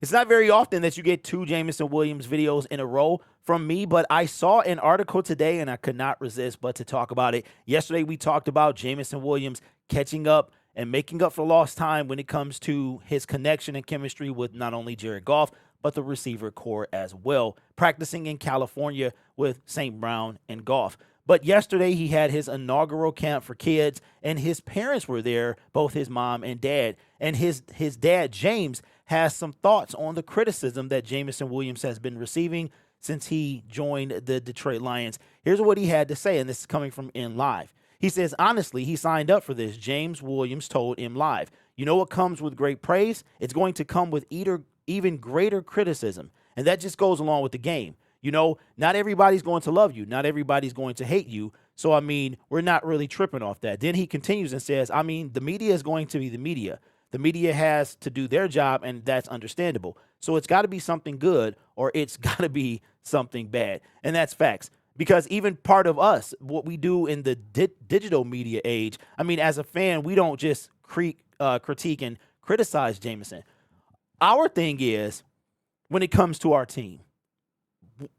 It's not very often that you get two Jameson Williams videos in a row from me, but I saw an article today and I could not resist but to talk about it. Yesterday, we talked about Jameson Williams catching up and making up for lost time when it comes to his connection and chemistry with not only Jared Goff, but the receiver core as well, practicing in California with St. Brown and Goff. But yesterday, he had his inaugural camp for kids, and his parents were there, both his mom and dad. And his dad, James, has some thoughts on the criticism that Jameson Williams has been receiving since he joined the Detroit Lions. Here's what he had to say, and this is coming from M Live. He says, honestly, he signed up for this. James Williams told M Live, you know what comes with great praise? It's going to come with even greater criticism. And that just goes along with the game. You know, not everybody's going to love you. Not everybody's going to hate you. So, I mean, we're not really tripping off that. Then he continues and says, I mean, the media is going to be the media. The media has to do their job, and that's understandable. So it's got to be something good or it's got to be something bad. And that's facts. Because even part of us, what we do in the digital media age, I mean, as a fan, we don't just critique and criticize Jameson. Our thing is, when it comes to our team,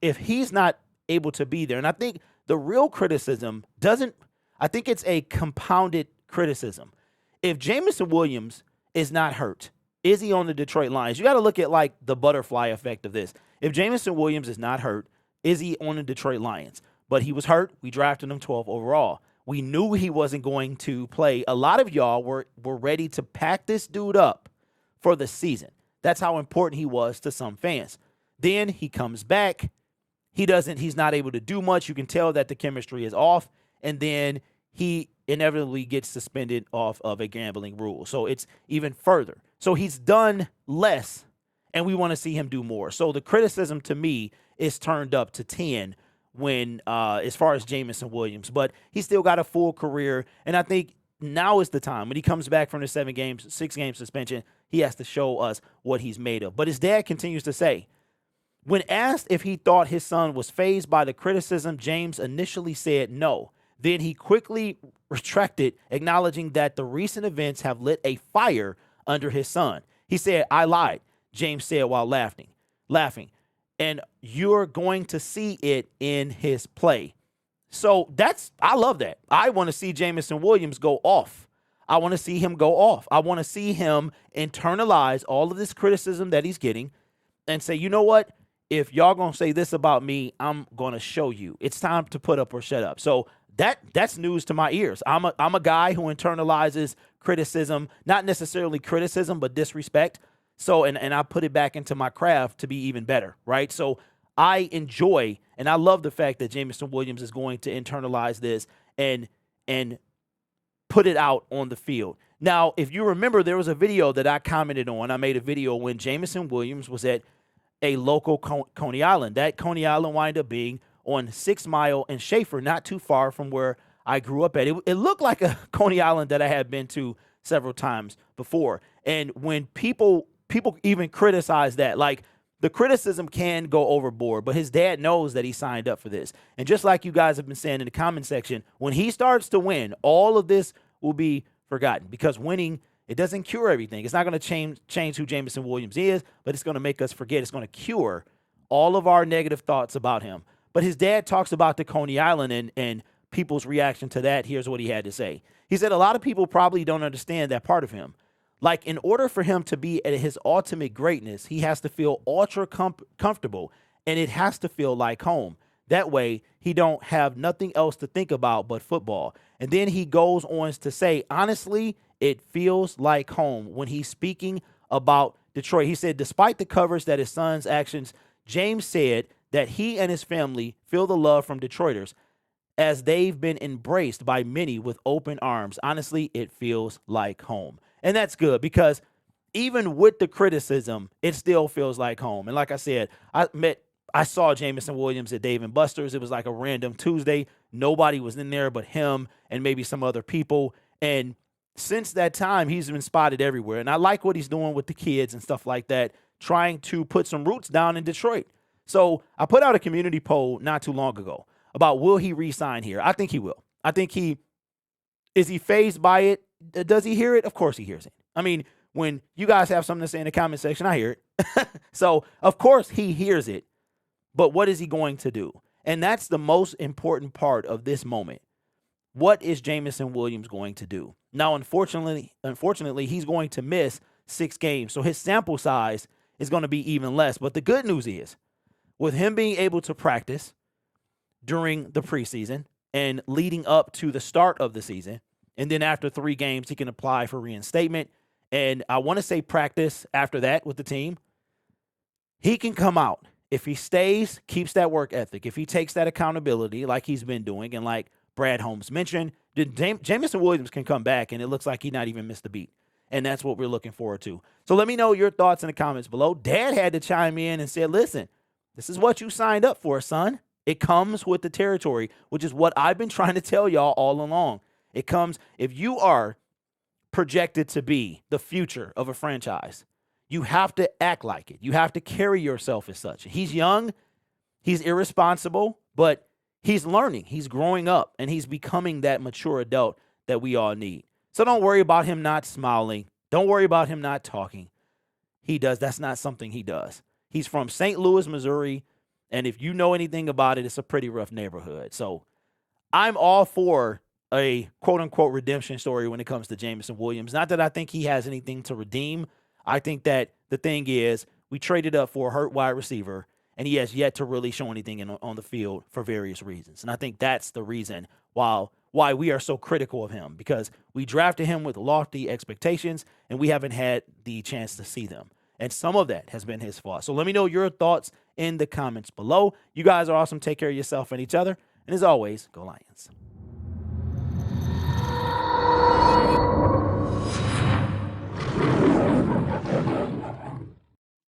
if he's not able to be there, and I think the real criticism I think it's a compounded criticism. If Jameson Williams is not hurt, is he on the Detroit Lions? You got to look at like the butterfly effect of this. If Jameson Williams is not hurt, is he on the Detroit Lions? But he was hurt. We drafted him 12 overall. We knew he wasn't going to play. A lot of y'all were ready to pack this dude up for the season. That's how important he was to some fans. Then he comes back. He's not able to do much. You can tell that the chemistry is off. And then he inevitably gets suspended off of a gambling rule. So it's even further. So he's done less, and we want to see him do more. So the criticism to me is turned up to 10 when as far as Jameson Williams. But he's still got a full career, and I think now is the time. When he comes back from the 6-game suspension, he has to show us what he's made of. But his dad continues to say, when asked if he thought his son was fazed by the criticism, James initially said no. Then he quickly retracted, acknowledging that the recent events have lit a fire under his son. He said, I lied, James said while laughing. And you're going to see it in his play. So I love that. I want to see Jameson Williams go off. I want to see him go off. I want to see him internalize all of this criticism that he's getting and say, you know what? If y'all going to say this about me, I'm going to show you. It's time to put up or shut up. So that's news to my ears. I'm a guy who internalizes criticism, not necessarily criticism, but disrespect. So, and I put it back into my craft to be even better, right? So I enjoy and I love the fact that Jameson Williams is going to internalize this and put it out on the field. Now, if you remember, there was a video that I commented on. I made a video when Jameson Williams was at a local Coney Island. That Coney Island wound up being on 6 Mile and Schaefer, not too far from where I grew up at. It looked like a Coney Island that I had been to several times before. And when people even criticize that, like the criticism can go overboard, but his dad knows that he signed up for this. And just like you guys have been saying in the comment section, when he starts to win, all of this will be forgotten because winning, it doesn't cure everything. It's not going to change who Jameson Williams is, but it's going to make us forget. It's going to cure all of our negative thoughts about him. But his dad talks about the Coney Island and people's reaction to that. Here's what he had to say. He said, a lot of people probably don't understand that part of him. Like, in order for him to be at his ultimate greatness, he has to feel ultra comfortable, and it has to feel like home. That way, he don't have nothing else to think about but football. And then he goes on to say, honestly, it feels like home when he's speaking about Detroit. He said, despite the coverage that his son's actions, James said that he and his family feel the love from Detroiters as they've been embraced by many with open arms. Honestly, it feels like home. And that's good because even with the criticism, it still feels like home. And like I said, I saw Jameson Williams at Dave & Buster's. It was like a random Tuesday. Nobody was in there but him and maybe some other people. And since that time, he's been spotted everywhere. And I like what he's doing with the kids and stuff like that, trying to put some roots down in Detroit. So I put out a community poll not too long ago about will he re-sign here? I think he will. I think is he fazed by it? Does he hear it? Of course he hears it. I mean, when you guys have something to say in the comment section, I hear it. So, of course, he hears it, but what is he going to do? And that's the most important part of this moment. What is Jameson Williams going to do? Now, unfortunately, he's going to miss 6 games, so his sample size is going to be even less. But the good news is, with him being able to practice during the preseason and leading up to the start of the season, and then after 3 games, he can apply for reinstatement. And I want to say practice after that with the team. He can come out. If he stays, keeps that work ethic, if he takes that accountability like he's been doing, and like Brad Holmes mentioned, Jameson Williams can come back, and it looks like he not even missed a beat. And that's what we're looking forward to. So let me know your thoughts in the comments below. Dad had to chime in and said, listen, this is what you signed up for, son. It comes with the territory, which is what I've been trying to tell y'all all along. It comes, if you are projected to be the future of a franchise, you have to act like it. You have to carry yourself as such. He's young, he's irresponsible, but he's learning, he's growing up, and he's becoming that mature adult that we all need. So don't worry about him not smiling. Don't worry about him not talking. That's not something he does. He's from St. Louis, Missouri, and if you know anything about it, it's a pretty rough neighborhood. So I'm all for a quote-unquote redemption story when it comes to Jameson Williams. Not that I think he has anything to redeem. I think that the thing is, we traded up for a hurt wide receiver, and he has yet to really show anything on the field for various reasons. And I think that's the reason why we are so critical of him, because we drafted him with lofty expectations, and we haven't had the chance to see them. And some of that has been his fault. So let me know your thoughts in the comments below. You guys are awesome. Take care of yourself and each other. And as always, go Lions.